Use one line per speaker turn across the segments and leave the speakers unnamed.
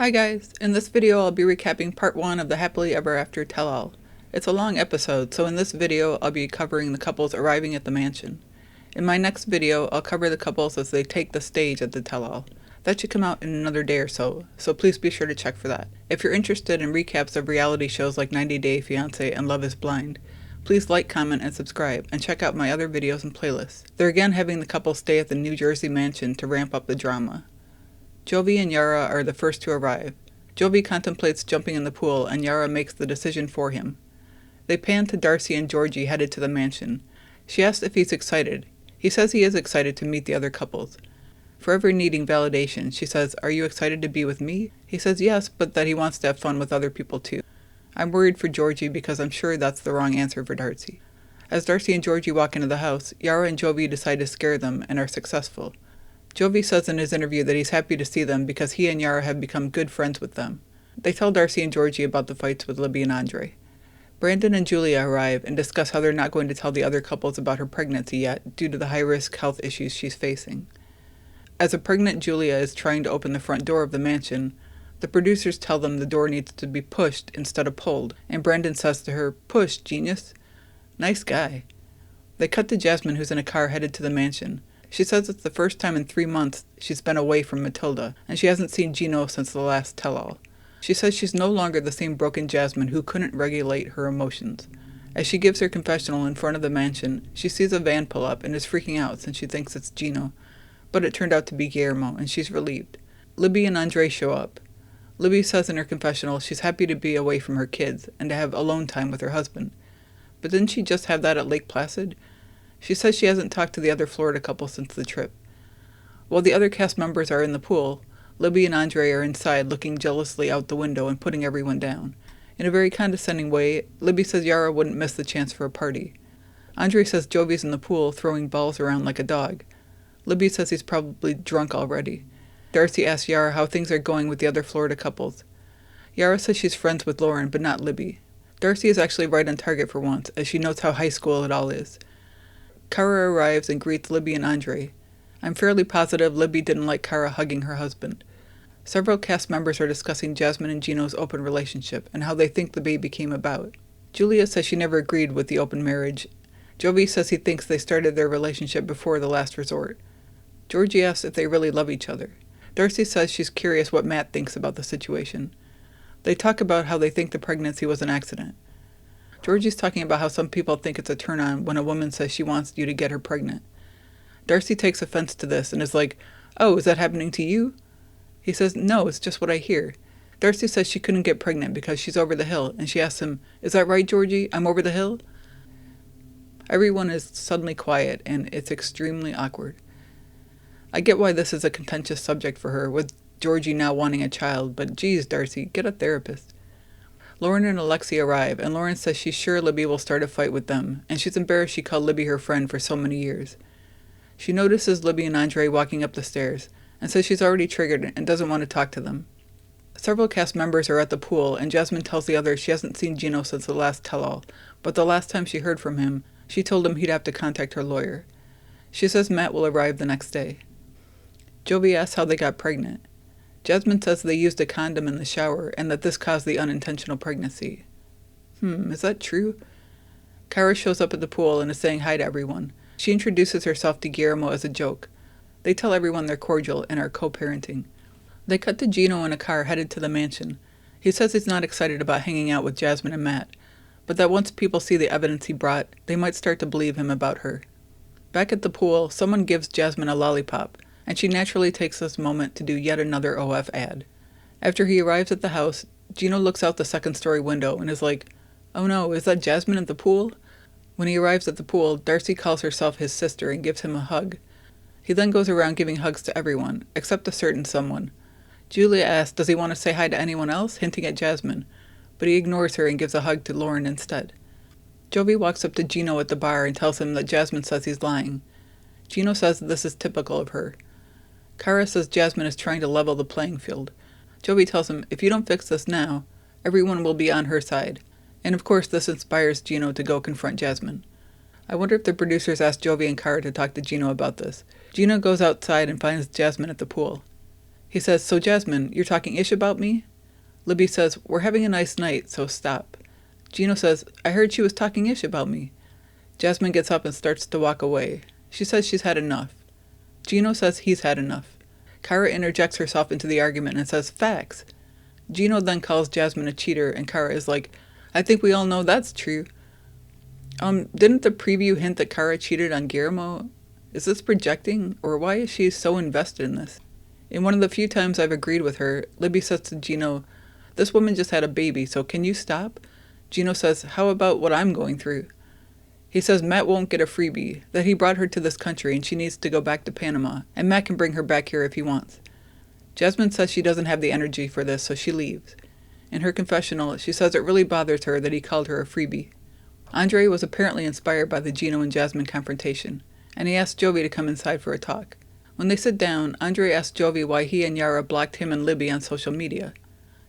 Hi guys, in this video I'll be recapping part 1 of the Happily Ever After tell-all. It's a long episode, so in this video I'll be covering the couples arriving at the mansion. In my next video I'll cover the couples as they take the stage at the tell-all. That should come out in another day or so please be sure to check for that. If you're interested in recaps of reality shows like 90 Day Fiancé and Love is Blind, please like, comment, and subscribe, and check out my other videos and playlists. They're again having the couple stay at the New Jersey mansion to ramp up the drama. Jovi and Yara are the first to arrive. Jovi contemplates jumping in the pool and Yara makes the decision for him. They pan to Darcey and Georgi headed to the mansion. She asks if he's excited. He says he is excited to meet the other couples. Forever needing validation, she says, "Are you excited to be with me?" He says yes, but that he wants to have fun with other people too. I'm worried for Georgi because I'm sure that's the wrong answer for Darcey. As Darcey and Georgi walk into the house, Yara and Jovi decide to scare them and are successful. Jovi says in his interview that he's happy to see them because he and Yara have become good friends with them. They tell Darcey and Georgi about the fights with Libby and Andrei. Brandon and Julia arrive and discuss how they're not going to tell the other couples about her pregnancy yet due to the high-risk health issues she's facing. As a pregnant Julia is trying to open the front door of the mansion, the producers tell them the door needs to be pushed instead of pulled, and Brandon says to her, "Push, genius." Nice guy. They cut to Jasmine, who's in a car headed to the mansion. She says it's the first time in 3 months she's been away from Matilda, and she hasn't seen Gino since the last tell-all. She says she's no longer the same broken Jasmine who couldn't regulate her emotions. As she gives her confessional in front of the mansion, she sees a van pull up and is freaking out since she thinks it's Gino, but it turned out to be Guillermo, and she's relieved. Libby and Andrei show up. Libby says in her confessional she's happy to be away from her kids and to have alone time with her husband. But didn't she just have that at Lake Placid? She says she hasn't talked to the other Florida couple since the trip. While the other cast members are in the pool, Libby and Andrei are inside looking jealously out the window and putting everyone down. In a very condescending way, Libby says Yara wouldn't miss the chance for a party. Andrei says Jovi's in the pool throwing balls around like a dog. Libby says he's probably drunk already. Darcey asks Yara how things are going with the other Florida couples. Yara says she's friends with Loren, but not Libby. Darcey is actually right on target for once, as she notes how high school it all is. Kara arrives and greets Libby and Andrei. I'm fairly positive Libby didn't like Kara hugging her husband. Several cast members are discussing Jasmine and Gino's open relationship and how they think the baby came about. Julia says she never agreed with the open marriage. Jovi says he thinks they started their relationship before the last resort. Georgi asks if they really love each other. Darcey says she's curious what Matt thinks about the situation. They talk about how they think the pregnancy was an accident. Georgie's talking about how some people think it's a turn-on when a woman says she wants you to get her pregnant. Darcey takes offense to this and is like, "Oh, is that happening to you?" He says, "No, it's just what I hear." Darcey says she couldn't get pregnant because she's over the hill, and she asks him, "Is that right, Georgi? I'm over the hill?" Everyone is suddenly quiet, and it's extremely awkward. I get why this is a contentious subject for her, with Georgi now wanting a child, but geez, Darcey, get a therapist. Loren and Alexei arrive, and Loren says she's sure Libby will start a fight with them, and she's embarrassed she called Libby her friend for so many years. She notices Libby and Andrei walking up the stairs, and says she's already triggered and doesn't want to talk to them. Several cast members are at the pool, and Jasmine tells the others she hasn't seen Gino since the last tell-all, but the last time she heard from him, she told him he'd have to contact her lawyer. She says Matt will arrive the next day. Jovi asks how they got pregnant. Jasmine says they used a condom in the shower and that this caused the unintentional pregnancy. Is that true? Kara shows up at the pool and is saying hi to everyone. She introduces herself to Guillermo as a joke. They tell everyone they're cordial and are co-parenting. They cut to Gino in a car headed to the mansion. He says he's not excited about hanging out with Jasmine and Matt, but that once people see the evidence he brought, they might start to believe him about her. Back at the pool, someone gives Jasmine a lollipop, and she naturally takes this moment to do yet another OF ad. After he arrives at the house, Gino looks out the second-story window and is like, "Oh no, is that Jasmine at the pool?" When he arrives at the pool, Darcey calls herself his sister and gives him a hug. He then goes around giving hugs to everyone, except a certain someone. Julia asks, does he want to say hi to anyone else, hinting at Jasmine, but he ignores her and gives a hug to Loren instead. Jovi walks up to Gino at the bar and tells him that Jasmine says he's lying. Gino says that this is typical of her. Kara says Jasmine is trying to level the playing field. Jovi tells him, if you don't fix this now, everyone will be on her side. And of course this inspires Gino to go confront Jasmine. I wonder if the producers asked Jovi and Kara to talk to Gino about this. Gino goes outside and finds Jasmine at the pool. He says, "So Jasmine, you're talking ish about me?" Libby says, "We're having a nice night, so stop." Gino says, "I heard she was talking ish about me." Jasmine gets up and starts to walk away. She says she's had enough. Gino says he's had enough. Kara interjects herself into the argument and says, "Facts." Gino then calls Jasmine a cheater, and Kara is like, "I think we all know that's true." Didn't the preview hint that Kara cheated on Guillermo? Is this projecting, or why is she so invested in this? In one of the few times I've agreed with her, Libby says to Gino, "This woman just had a baby, so can you stop?" Gino says, "How about what I'm going through?" He says Matt won't get a freebie, that he brought her to this country and she needs to go back to Panama, and Matt can bring her back here if he wants. Jasmine says she doesn't have the energy for this, so she leaves. In her confessional, she says it really bothers her that he called her a freebie. Andrei was apparently inspired by the Gino and Jasmine confrontation, and he asked Jovi to come inside for a talk. When they sit down, Andrei asks Jovi why he and Yara blocked him and Libby on social media.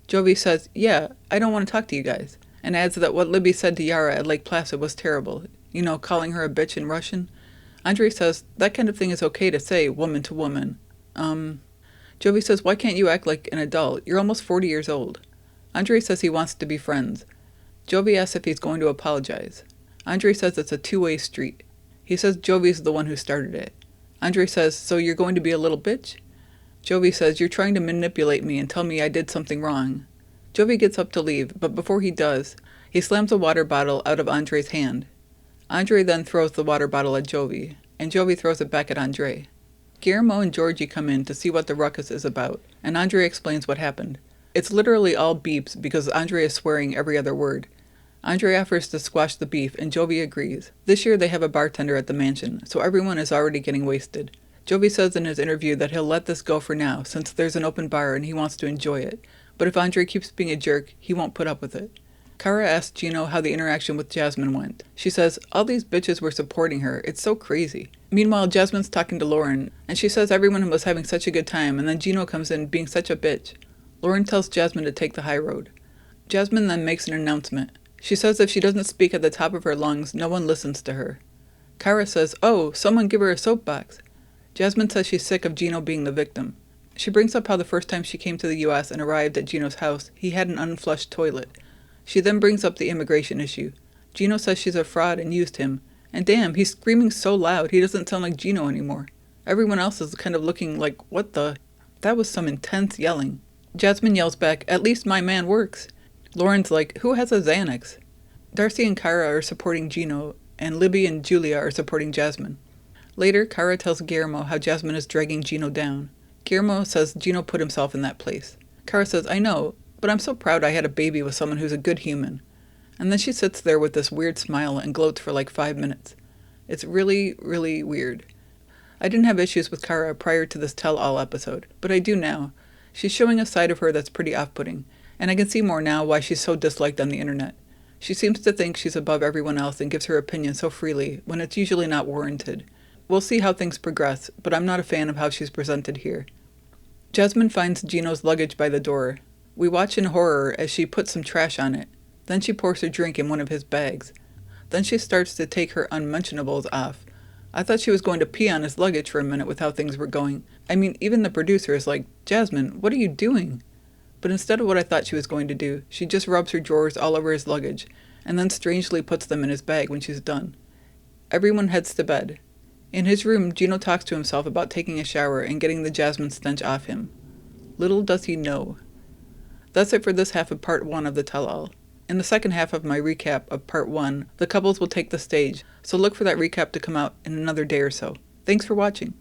Jovi says, "Yeah, I don't want to talk to you guys," and adds that what Libby said to Yara at Lake Placid was terrible. You know, calling her a bitch in Russian. Andrei says, "That kind of thing is okay to say, woman to woman." Jovi says, "Why can't you act like an adult? You're almost 40 years old." Andrei says he wants to be friends. Jovi asks if he's going to apologize. Andrei says it's a two-way street. He says Jovi's the one who started it. Andrei says, "So you're going to be a little bitch?" Jovi says, "You're trying to manipulate me and tell me I did something wrong." Jovi gets up to leave, but before he does, he slams a water bottle out of Andrei's hand. Andrei then throws the water bottle at Jovi, and Jovi throws it back at Andrei. Guillermo and Georgi come in to see what the ruckus is about, and Andrei explains what happened. It's literally all beeps because Andrei is swearing every other word. Andrei offers to squash the beef, and Jovi agrees. This year they have a bartender at the mansion, so everyone is already getting wasted. Jovi says in his interview that he'll let this go for now, since there's an open bar and he wants to enjoy it, but if Andrei keeps being a jerk, he won't put up with it. Kara asks Gino how the interaction with Jasmine went. She says, "All these bitches were supporting her. It's so crazy." Meanwhile, Jasmine's talking to Loren, and she says everyone was having such a good time, and then Gino comes in being such a bitch. Loren tells Jasmine to take the high road. Jasmine then makes an announcement. She says if she doesn't speak at the top of her lungs, no one listens to her. Kara says, "Oh, someone give her a soapbox." Jasmine says she's sick of Gino being the victim. She brings up how the first time she came to the US and arrived at Gino's house, he had an unflushed toilet. She then brings up the immigration issue. Gino says she's a fraud and used him. And damn, he's screaming so loud, he doesn't sound like Gino anymore. Everyone else is kind of looking like, what the? That was some intense yelling. Jasmine yells back, "At least my man works." Loren's like, "Who has a Xanax?" Darcey and Kara are supporting Gino, and Libby and Julia are supporting Jasmine. Later, Kara tells Guillermo how Jasmine is dragging Gino down. Guillermo says Gino put himself in that place. Kara says, "I know, but I'm so proud I had a baby with someone who's a good human." And then she sits there with this weird smile and gloats for like 5 minutes. It's really, really weird. I didn't have issues with Kara prior to this tell-all episode, but I do now. She's showing a side of her that's pretty off-putting, and I can see more now why she's so disliked on the internet. She seems to think she's above everyone else and gives her opinion so freely, when it's usually not warranted. We'll see how things progress, but I'm not a fan of how she's presented here. Jasmine finds Gino's luggage by the door. We watch in horror as she puts some trash on it. Then she pours her drink in one of his bags. Then she starts to take her unmentionables off. I thought she was going to pee on his luggage for a minute with how things were going. I mean, even the producer is like, "Jasmine, what are you doing?" But instead of what I thought she was going to do, she just rubs her drawers all over his luggage, and then strangely puts them in his bag when she's done. Everyone heads to bed. In his room, Gino talks to himself about taking a shower and getting the Jasmine stench off him. Little does he know. That's it for this half of part 1 of the tell-all. In the second half of my recap of part 1, the couples will take the stage, so look for that recap to come out in another day or so. Thanks for watching.